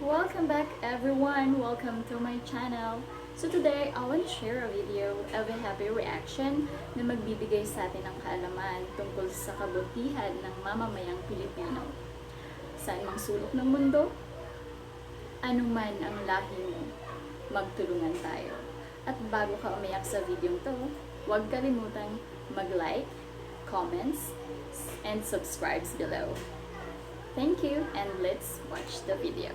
Welcome back everyone! Welcome to my channel. So today, I want to share a video of a happy reaction na magbibigay sa atin ng kaalaman tungkol sa kabutihan ng mamamayang Pilipino. Saan mang sulok ng mundo, anuman ang lahi mo, magtulungan tayo. At bago ka umayak sa video to, huwag kalimutang mag-like, comments, and subscribe below. Thank you, and let's watch the video.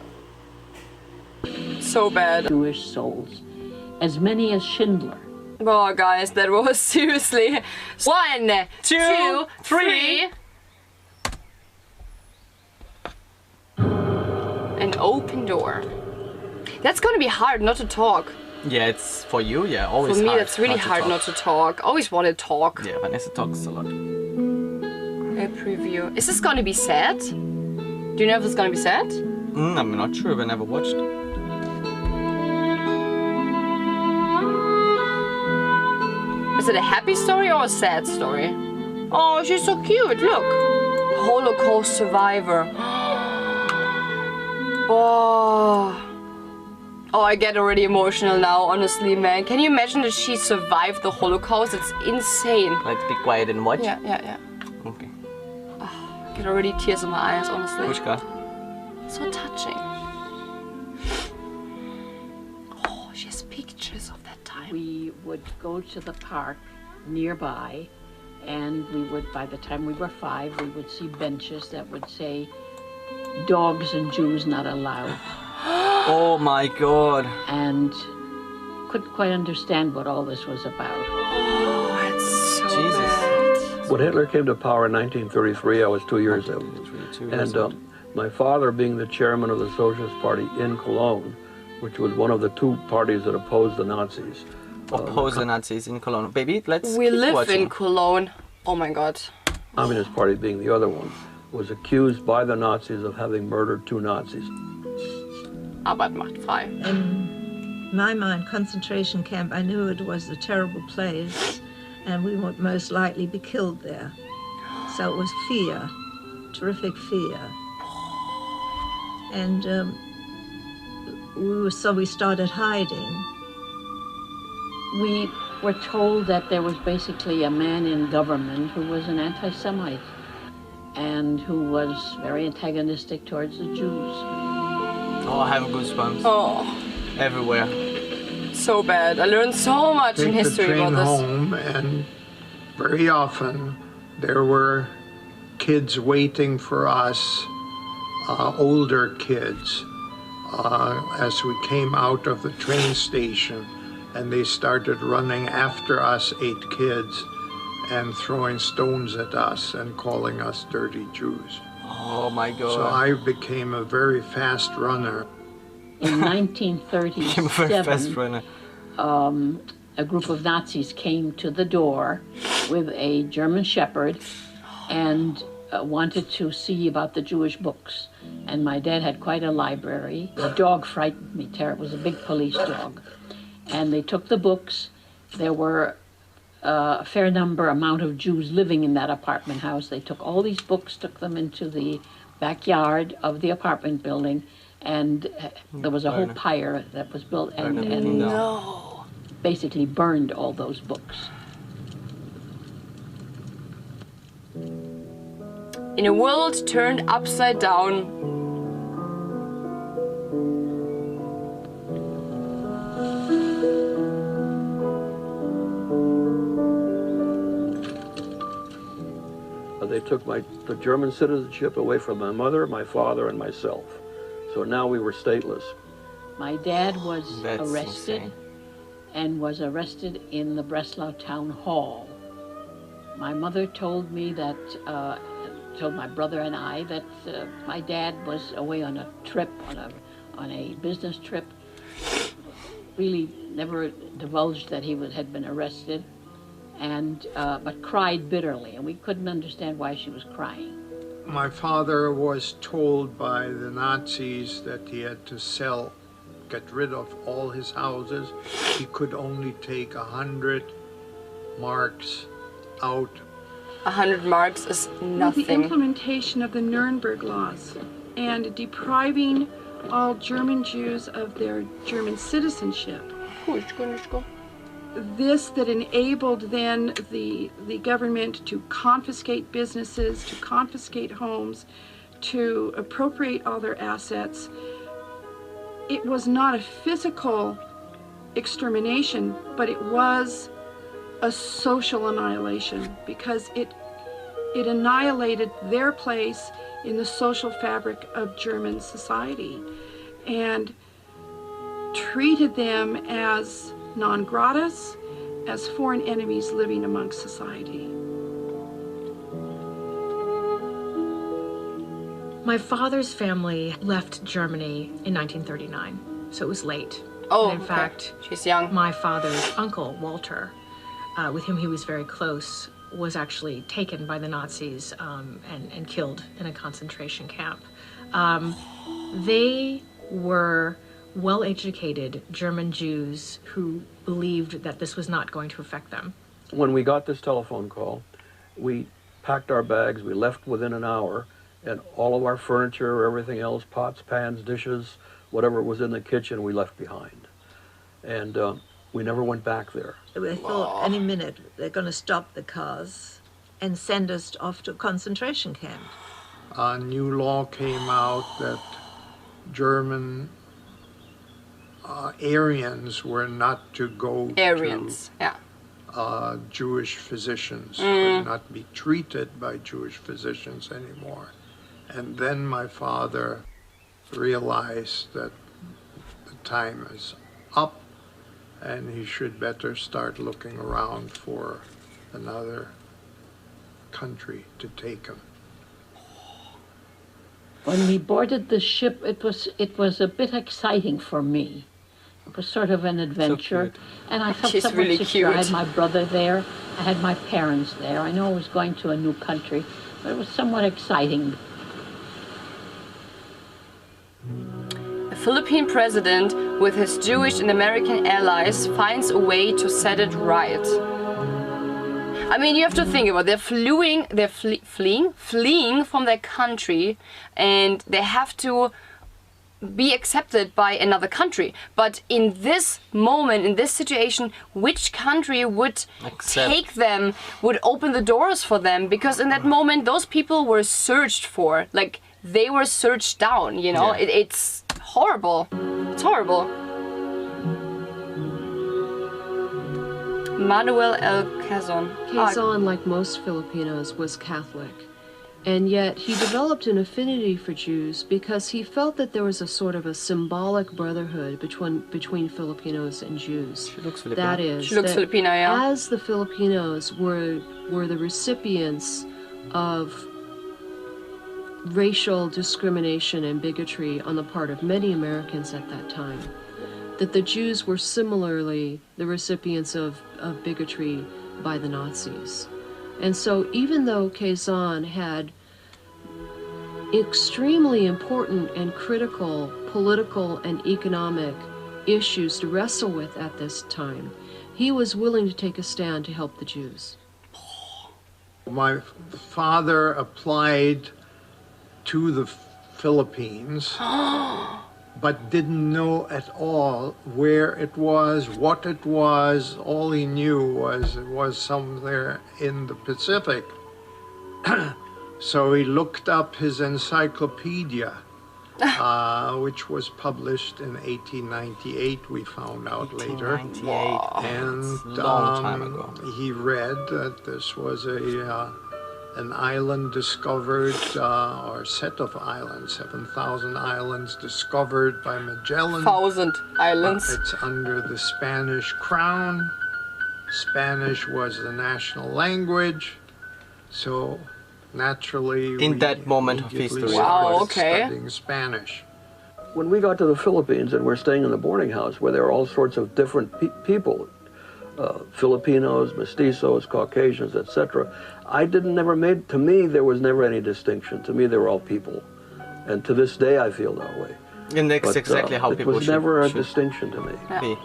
So bad. Jewish souls, as many as Schindler. Oh, guys, that was seriously 1, 2, 3. An open door. That's gonna be hard not to talk. Yeah, it's for you. Yeah, always. For me, hard that's really hard not to talk. Always want to talk. Yeah, Vanessa talks a lot. A preview. Is this gonna be sad? Do you know if it's gonna be sad? I'm not sure. I never watched. Is it a happy story or a sad story? Oh, she's so cute. Look, Holocaust survivor. Oh. Oh, I get already emotional now, honestly, man. Can you imagine that she survived the Holocaust? It's insane. Let's be quiet and watch. Yeah. Okay. I get already tears in my eyes, honestly. Which guy? So touching. Oh, she has pictures of that time. We would go to the park nearby, and we would, by the time we were 5, we would see benches that would say, "Dogs and Jews not allowed." Oh my God. And couldn't quite understand what all this was about. Oh, it's so Jesus. bad. When Hitler came to power in 1933, I was 2 years old. And my father, being the chairman of the Socialist Party in Cologne, which was one of the two parties that opposed the Nazis. Oppose the Nazis in Cologne. Baby, let's We keep live watching. in Cologne. Oh my God. Communist Party being the other one, was accused by the Nazis of having murdered 2 Nazis. Arbeit macht frei. In my mind, concentration camp, I knew it was a terrible place and we would most likely be killed there. So it was fear, terrific fear. And we started hiding. We were told that there was basically a man in government who was an anti-Semite and who was very antagonistic towards the Jews. Oh, I have goosebumps. Oh, Everywhere. so bad. I learned so much in Take the history train about this. home, and very often there were kids waiting for us, older kids, as we came out of the train station, and they started running after us 8 kids and throwing stones at us and calling us dirty Jews. Oh my God. So I became a very fast runner. In I'm a very fast 1937, runner. a group of Nazis came to the door with a German Shepherd and wanted to see about the Jewish books. And my dad had quite a library. The dog frightened me terribly. It was a big police dog. And they took the books. There were a fair amount of Jews living in that apartment house. They took all these books, took them into the backyard of the apartment building, and there was a whole pyre that was built and No. basically burned all those books. In a world turned upside down. They took the German citizenship away from my mother, my father, and myself. So now we were stateless. My dad was That's arrested insane. and was arrested in the Breslau town hall. My mother told me that, told my brother and I that my dad was away on a trip, on a business trip. Really never divulged that he had been arrested, and but cried bitterly, and we couldn't understand why she was crying. My father was told by the Nazis that he had to get rid of all his houses. He could only take 100 marks out. 100 marks is The nothing. implementation of the Nuremberg laws and depriving all German Jews of their German citizenship. This that enabled then the government to confiscate businesses, to confiscate homes, to appropriate all their assets. It was not a physical extermination, but it was a social annihilation, because it annihilated their place in the social fabric of German society and treated them as non gratas, as foreign enemies living amongst society. My father's family left Germany in 1939, so it was late. Oh, and in fact, she's young. My father's uncle, Walter, with whom he was very close, was actually taken by the Nazis and killed in a concentration camp. They were well-educated German Jews who believed that this was not going to affect them. When we got this telephone call, we packed our bags, we left within an hour, and all of our furniture, everything else, pots, pans, dishes, whatever was in the kitchen, we left behind. And we never went back there. They thought any minute they're going to stop the cars and send us off to a concentration camp. A new law came out that German Aryans were not to go Aryans, yeah. to Jewish physicians, would not be treated by Jewish physicians anymore. And then my father realized that the time is up and he should better start looking around for another country to take him. When we boarded the ship, it was a bit exciting for me. It was sort of an adventure, and I felt She's somewhat really secure. I cute. had my brother there, I had my parents there. I know I was going to a new country, but it was somewhat exciting. A Philippine president with his Jewish and American allies finds a way to set it right. I mean, you have to think about it. They're fleeing from their country, and they have to be accepted by another country. But in this moment, in this situation, which country would take them, would open the doors for them? Because in that moment, those people were searched for. Like, they were searched down, you know? Yeah. It's horrible. It's horrible. Manuel L. Quezon. Quezon, like most Filipinos, was Catholic. And yet he developed an affinity for Jews because he felt that there was a sort of a symbolic brotherhood between Filipinos and Jews. She looks Filipino. That is, She looks that Filipino, yeah. as the Filipinos were the recipients of racial discrimination and bigotry on the part of many Americans at that time, that the Jews were similarly the recipients of bigotry by the Nazis. And so even though Quezon had extremely important and critical political and economic issues to wrestle with at this time, he was willing to take a stand to help the Jews. My father applied to the Philippines, but didn't know at all where it was, what it was. All he knew was it was somewhere in the Pacific. So he looked up his encyclopedia, which was published in 1898, we found out later. 1898. And Long time ago. he read that this was an island discovered, or set of islands, 7,000 islands discovered by Magellan. 1,000 islands. It's under the Spanish crown. Spanish was the national language, so naturally In we that moment of immediately history. started Wow, okay. studying Spanish. When we got to the Philippines and we're staying in the boarding house where there are all sorts of different people, Filipinos, mestizos, Caucasians, etc. To me, there was never any distinction. To me, they were all people. And to this day, I feel that way. And that's But, exactly how it people was should, never a should distinction to me. be.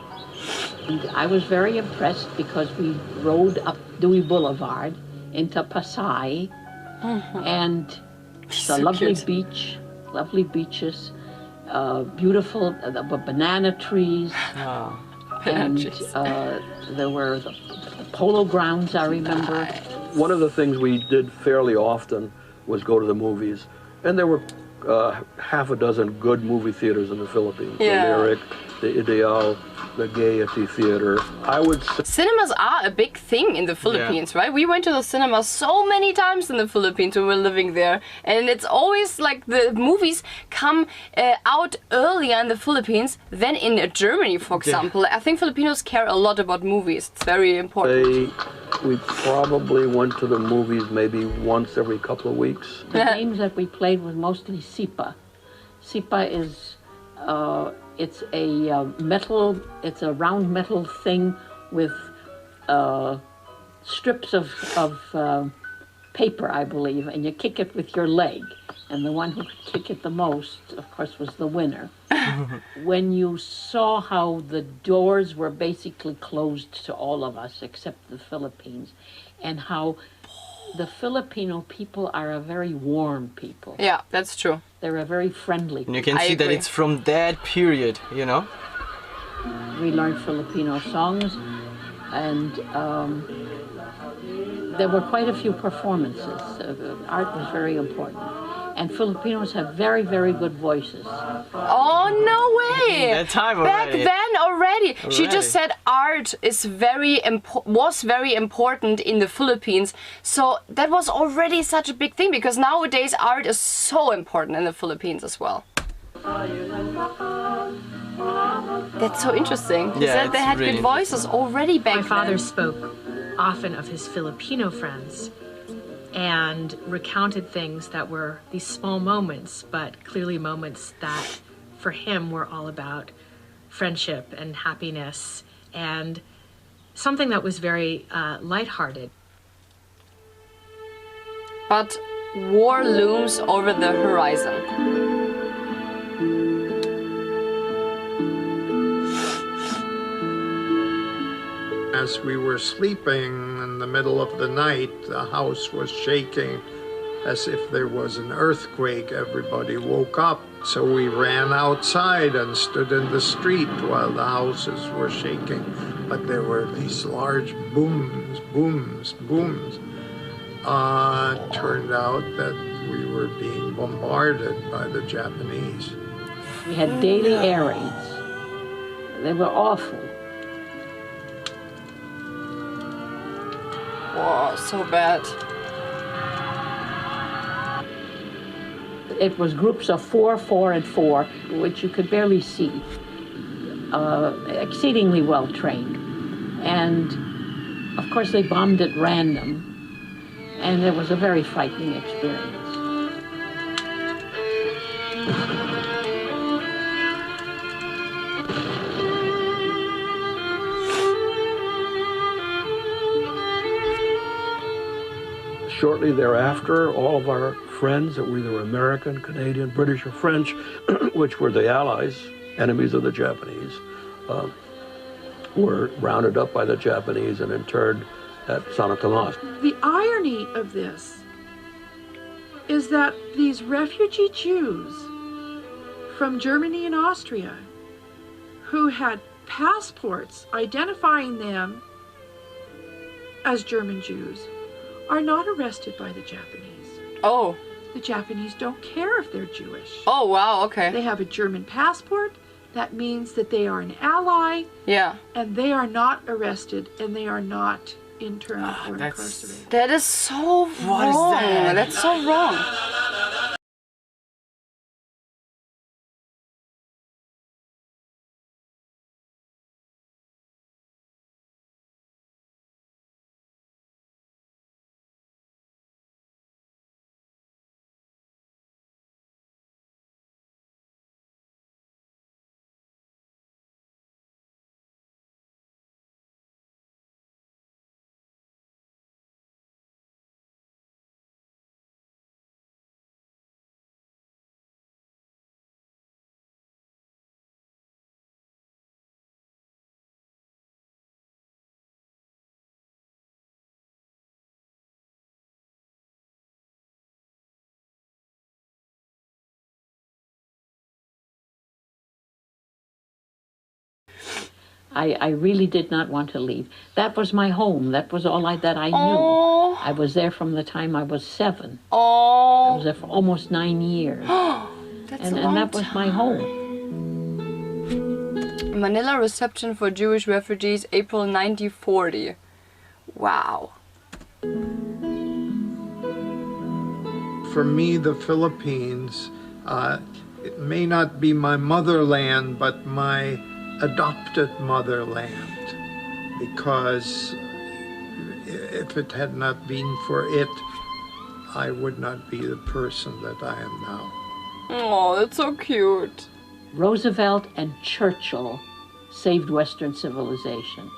And I was very impressed because we rode up Dewey Boulevard into Pasay, and the So lovely cute. beach, lovely beaches. beautiful banana trees, Oh. and there were the polo grounds, I remember. One of the things we did fairly often was go to the movies, and there were half a dozen good movie theaters in the Philippines. Yeah. The Lyric, the Ideal, the Gaiety Theater. I would say Cinemas are a big thing in the Philippines, right? We went to the cinema so many times in the Philippines when we were living there, and it's always like the movies come out earlier in the Philippines than in Germany, for example. I think Filipinos care a lot about movies. It's very important. we probably went to the movies maybe once every couple of weeks. The games that we played was mostly Sipa. Sipa is, it's a it's a round metal thing with strips of paper, I believe, and you kick it with your leg. And the one who could kick it the most, of course, was the winner. When you saw how the doors were basically closed to all of us except the Philippines, and how the Filipino people are a very warm people. Yeah, that's true. They're a very friendly And you people. can see that agree. it's from that period, you know? We learned Filipino songs, and there were quite a few performances. Art was very important. And Filipinos have very, very good voices. Oh, no way! That time Back already. then already. She just said art is was very important in the Philippines. So that was already such a big thing, because nowadays art is so important in the Philippines as well. That's so interesting. She Yeah, said they it's had really good voices already back My father then. spoke often of his Filipino friends and recounted things that were these small moments, but clearly moments that for him were all about friendship and happiness and something that was very lighthearted. But war looms over the horizon. As we were sleeping in the middle of the night, the house was shaking as if there was an earthquake. Everybody woke up, so we ran outside and stood in the street while the houses were shaking. But there were these large booms, booms, booms. Turned out that we were being bombarded by the Japanese. We had daily air raids. They were awful. Whoa, so bad. It was groups of 4, 4, and 4, which you could barely see. Exceedingly well trained. And of course they bombed at random. And it was a very frightening experience. Shortly thereafter, all of our friends that were either American, Canadian, British, or French, which were the Allies, enemies of the Japanese, were rounded up by the Japanese and interned at Santo Tomas. The irony of this is that these refugee Jews from Germany and Austria who had passports identifying them as German Jews are not arrested by the Japanese. Oh. The Japanese don't care if they're Jewish. Oh, wow, okay. They have a German passport. That means that they are an ally. Yeah. And they are not arrested and they are not interned or that's- incarcerated. That is so wrong. What is that? That's so wrong. I really did not want to leave. That was my home. That was all that I knew. Oh. I was there from the time I was 7. I Oh, was there for almost 9 years. that's and a long that was my home. Manila reception for Jewish refugees, April 1940. Wow. For me, the Philippines, it may not be my motherland, but my adopted motherland, because if it had not been for it, I would not be the person that I am now. Oh, that's so cute. Roosevelt and Churchill saved Western civilization.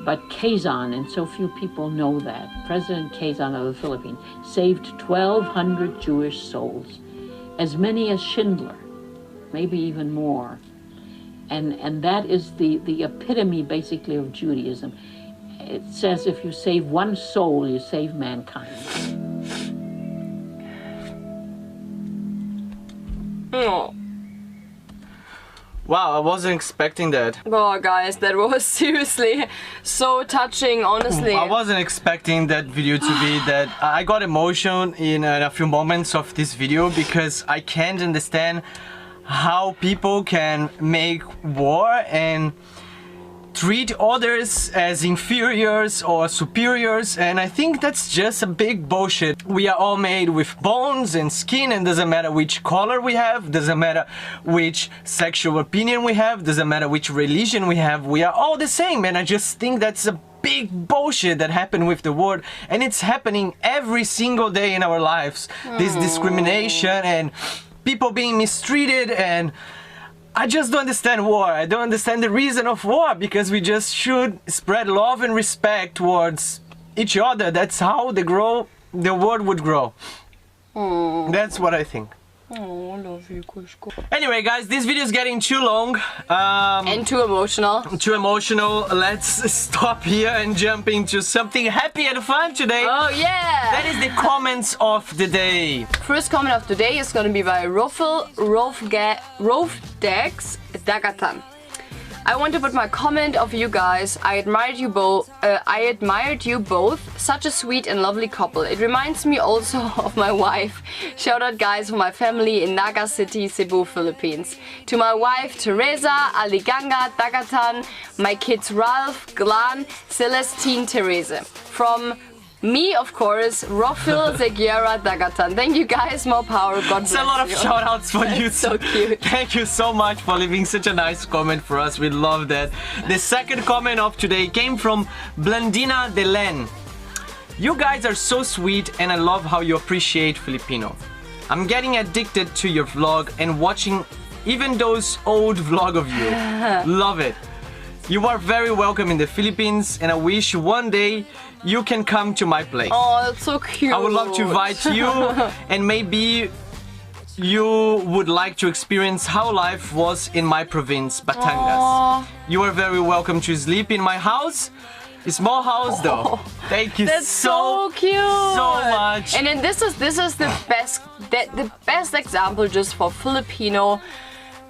But Quezon, and so few people know that, President Quezon of the Philippines saved 1,200 Jewish souls, as many as Schindler, maybe even more. And that is the epitome, basically, of Judaism. It says if you save one soul, you save mankind. Oh. Wow, I wasn't expecting that. Oh, guys, that was seriously so touching, honestly. I wasn't expecting that video to be that. I got emotion in a few moments of this video because I can't understand how people can make war and treat others as inferiors or superiors, and I think that's just a big bullshit. We are all made with bones and skin, and doesn't matter which color we have, doesn't matter which sexual opinion we have, doesn't matter which religion we have, we are all the same. And I just think that's a big bullshit that happened with the world, and it's happening every single day in our lives. This discrimination and people being mistreated, and I just don't understand war. I don't understand the reason of war, because we just should spread love and respect towards each other. That's how the world would grow. That's what I think. Oh, I love you, Kushko. Anyway, guys, this video is getting too long. And too emotional. Too emotional. Let's stop here and jump into something happy and fun today. Oh, yeah! That is the comments of the day. First comment of the day is gonna be by Rolfdex Dagatan. I want to put my comment of you guys. I admired you both. Such a sweet and lovely couple. It reminds me also of my wife. Shout out, guys, for my family in Naga City, Cebu, Philippines. To my wife Teresa Aliganga Dagatan, my kids Ralph, Glan, Celestine, Teresa. From me, of course, Rofil Zegiera Dagatan. Thank you, guys. More power. God bless you. It's a lot of shout outs for you. So cute. Thank you so much for leaving such a nice comment for us. We love that. The second comment of today came from Blandina Delen. You guys are so sweet, and I love how you appreciate Filipino. I'm getting addicted to your vlog and watching even those old vlog of you. Love it. You are very welcome in the Philippines, and I wish one day you can come to my place. Oh, that's so cute. I would love to invite you, and maybe you would like to experience how life was in my province, Batangas. Aww. You are very welcome to sleep in my house. A small house, though. Thank you That's so cute. so much. And then this is the best example just for Filipino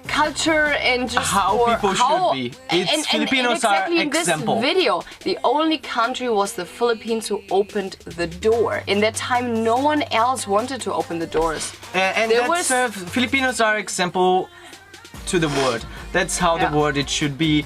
culture and just how for people should be. It's Filipinos exactly are in this example. video, the only country was the Philippines who opened the door. In that time, no one else wanted to open the doors. And There that's, was- Filipinos are example to the world. That's how Yeah. the world it should be,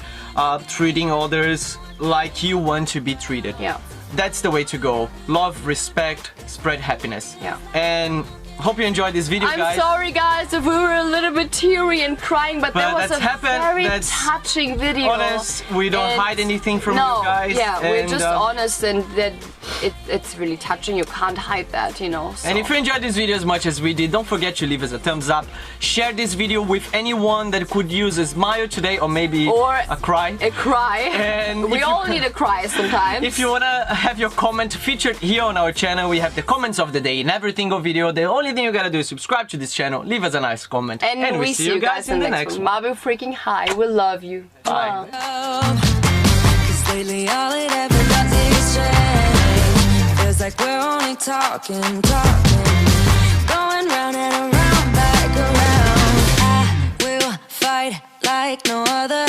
treating others like you want to be treated. Yeah. That's the way to go. Love, respect, spread happiness. Yeah. And hope you enjoyed this video, I'm guys. sorry, guys, if we were a little bit teary and crying, but that was that's a happened. very That's touching video. honest. We don't And hide anything from no, you guys. Yeah, we're and, just honest, and that it's really touching. You can't hide that, you know. So. And if you enjoyed this video as much as we did, don't forget to leave us a thumbs up. Share this video with anyone that could use a smile today, or maybe Or a cry. A cry. And we if all you- need a cry sometimes. If you wanna have your comment featured here on our channel, we have the comments of the day in every single video. The only thing you gotta do is subscribe to this channel, leave us a nice comment, and we see you guys in the next one. Mabu freaking high. We love you. Bye. Cause lately all it ever does is change. Feels like we're only talking, going round and around, back around. I will fight like no other.